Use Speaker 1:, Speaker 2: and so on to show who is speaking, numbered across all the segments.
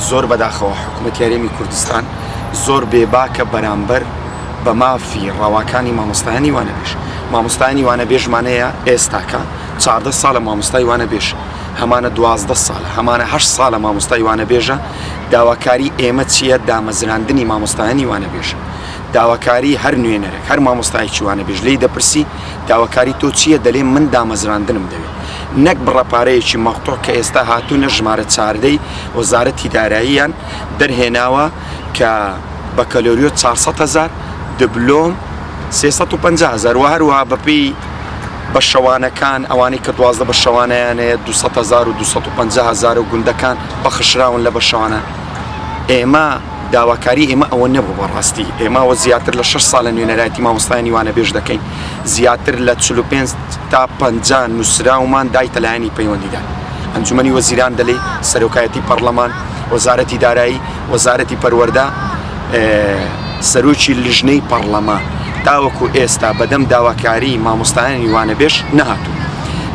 Speaker 1: زۆر بەداخەوە حکوومەتی هەرێمی کوردستان زۆر بێباکە بەرامبەر بە مافی ڕاواکانی مامۆستایانی وانەبێژ. مامۆستایانی وانەبێژمانەیە ئێستاکە 14 ساڵە مامۆستای وانەبێژ، هەمانە 12 ساڵە، هەمانە 8 ساڵە مامۆستای وانەبێژە. داواکاری ئێمە چییە؟ دامەزراندنی مامۆستایانی وانەبێژە. داواکاری هەر نوێنەرێک، هەر مامۆستایەکی وانەبێژ لی دەپرسی داواکاری تۆ چییە؟ دەڵێ من دامەزراندنم دەوێت، نەک بڕەپارەیەکی مەقتوع کە ئێستا هاتوونە ژمارە 14 وەزارەتی داراییان دەرهێناوە کە بە کەلۆریۆ 400,000 دبلۆم 350,000 و هەروەها بەپێی بە شەوانەکان ئەوانەی کە 12 بە شەوانەیانەیە 200,000 و 250,000 و گوندەکان بەخشراون لە بە شەوانە. ئێمە داواکاری ئێمە ئەوە نەبوو بەڕاستی. ئێمەوە زیاتر لە 6 ساڵە نوێنەرایەتی مامۆستایانی وانەبێژ دەکەین، زیاتر لە 45 تا 50 نووسراومان دایتە لایەنی پەیوەندیدار. ئەنجومەنی وەزیران دەڵێ، سەرۆکایەتی پەرلەمان، وەزارەتی دارایی، وەزارەتی پەروەردە، سەرۆکی لیژنەی پەرلەمان، تاوەکو ئێستا بەدەم داواکاری مامۆستایانی وانەبێژ نەهاتوو.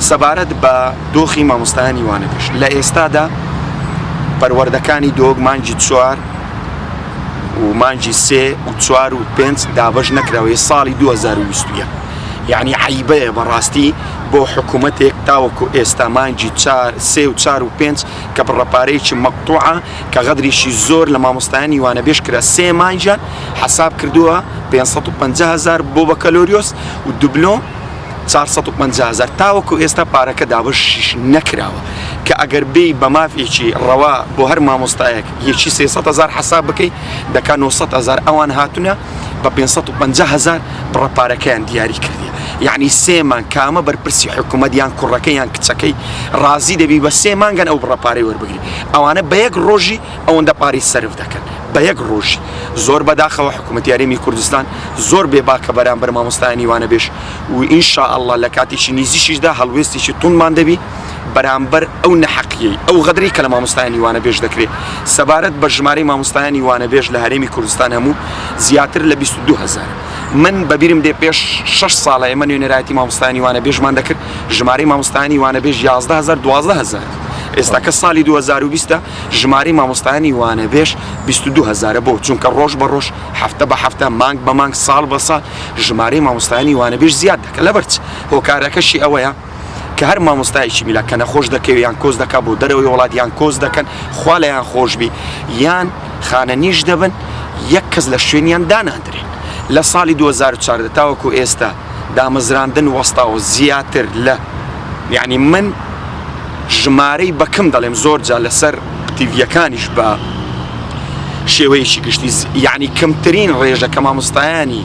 Speaker 1: سەبارەت بە دۆخی مامۆستایانی وانەبێژ لە ئێستادا پەروەردەکانی دۆگ مانگی 4 و مانگی 3 و 4 و 5 دابەش نەکراوە ساڵی 2021. یعنی عیبەیە بەڕاستی بۆ حکوومەتێک تاوەکو ئێستا مانگی 3 و 4 و 5 کە بڕەپارەیەکی مەقتوعە کە غەدریشی زۆر لە مامۆستایانی وانەبێژ کرا. 3 مانگیان حساب کردووە 550,000 بۆ بە کەلۆریۆس و دوبلۆم 450,000. تاوەکو ئێستا پارەکە دابەشیش نەکراوە کە ئەگەر بێی بە مافێکی ڕەوا بۆ هەر مامۆستایەک یەکی 300,000 حساب بکەیت دەکات 900,000. ئەوان هاتوونە بە 550,000 بڕەپارەکەیان دیاری کردی. یعنی 3 مانگ کامە بەرپرسی حکوومەت یان کوڕەکەی یان کچەکەی ڕازی دەبی بە 3 مانگان ئەو بڕەپارەی وەربگری. ئەوانە بە یەک ڕۆژی ئەوەندە پاری سەرف دەکەن، بە یەک ڕۆژی. زۆر بەداخەوە حکوومەتی هەرێمی کوردستان زۆر بێباکە بەرامبەر مامۆستایانی وانەبێژ و ئینشاءالله لە کاتێکی نزیکیشدا هەڵوێستێکی توندمان دەبی بەرامبەر ئەو نەحەقیەی ئەو غەدری کە لە مامۆستایانی وانەبێژ دەکرێت. سەبارەت بە ژمارەی مامۆستایانی وانەبێژ لە هەرێمی کوردستان هەموو زیاتر لە 22,000. من بەبیرم دێ پێش 6 ساڵە ئێمە نوێنەرایەتی مامۆستایانی وانەبێژمان دەکرد، ژمارەی مامۆستایانی وانەبێژ 11,000 12,000. ئێستا کە ساڵی 2020 ژمارەی مامۆستایانی وانەبێژ 22,000 بۆ چونکە ڕۆژ بە ڕۆژ هەفتە بە هەفتە مانگ بە مانگ ساڵ بە ساڵ ژمارەی مامۆستایانی وانەبێژ زیاد دەکەن. لەبەرچ هۆکارەکەشی ئەوەیە کە هەر مامۆستایەکی میلا کە نەخۆش دەکەوێت یان کۆز دەکات بۆ دەرەوەی وڵات یان کۆز دەکەن خوا لەیان خۆشبی یان خانە نیش دەبن یەک کەس لە شوێنیان دانادرێن. لە ساڵی 2014 تاوەکو ئێستا دامەزراندن وەستاوە زیاتر لە یعنی من ژمارەی بەکەم دەڵێم زۆر جا لەسەر تیڤیەکانیش بە شێوەیەکی گشتی یعنی کەمترین ڕێژە کە مامۆستایانی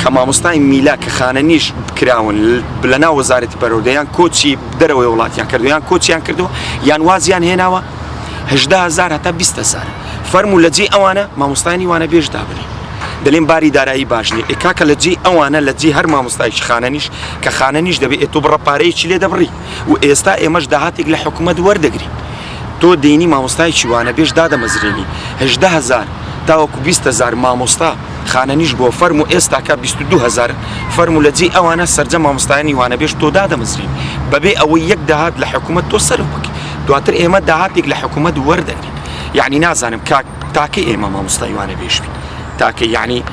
Speaker 1: کە مامۆستای میلا کە خانە نیش بکراون لەناو وەزارەتی پەروەردە یان کۆچی دەرەوەی وڵاتیان کردو یان کۆچیان کردو یان وازیان هێناوە 18,000 هەتا 20,000. فەرموو لە جێ ئەوانە مامۆستایانی وانەبێژ دابنێ. دەڵێن باری دارایی باش نییە، ئێکاکە لە جێ ئەوانە لە جێ هەر مامۆستایکی خانە نیش کە خانە نیش دەبێت تۆ بڕەپارەیەکی لێ دەبڕی و ئێستا ئێمەش داهاتێک لە حکوومەت وەردەگری. تۆ دێنی مامۆستایکی وانەبێژ دادەمەزرێنی 18,000 تاوەکو 20,000 مامۆستا خانە نیش بۆ فەرموو ئێستا کە 22,000 فەرموو لە جێ ئەوانە سەرجە مامۆستایانی وانەبێژ تۆ دادەمەزرێن بەبێ ئەوەی یەک داهات لە حکوومەت تۆ سەرف بکەی. دواتر ئێمە داهاتێک لە حکوومەت وەردەگرین. یعنی نازانم تاکە ئێمە مامۆستای وانەبێژ بین تاکە یعنی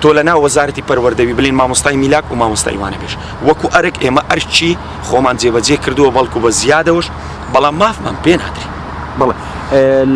Speaker 1: تۆ لە ناو وەزارەتی پەروەردەوی بڵین مامۆستای میلاک و مامۆستای وانەبێژ وەکو ئەرک ئێمە ئەرچی خۆمان جێبەجێ کردووە بەڵکو بە زیادەوەش بەڵام مافمان پێ نادرێت.
Speaker 2: بەڵێ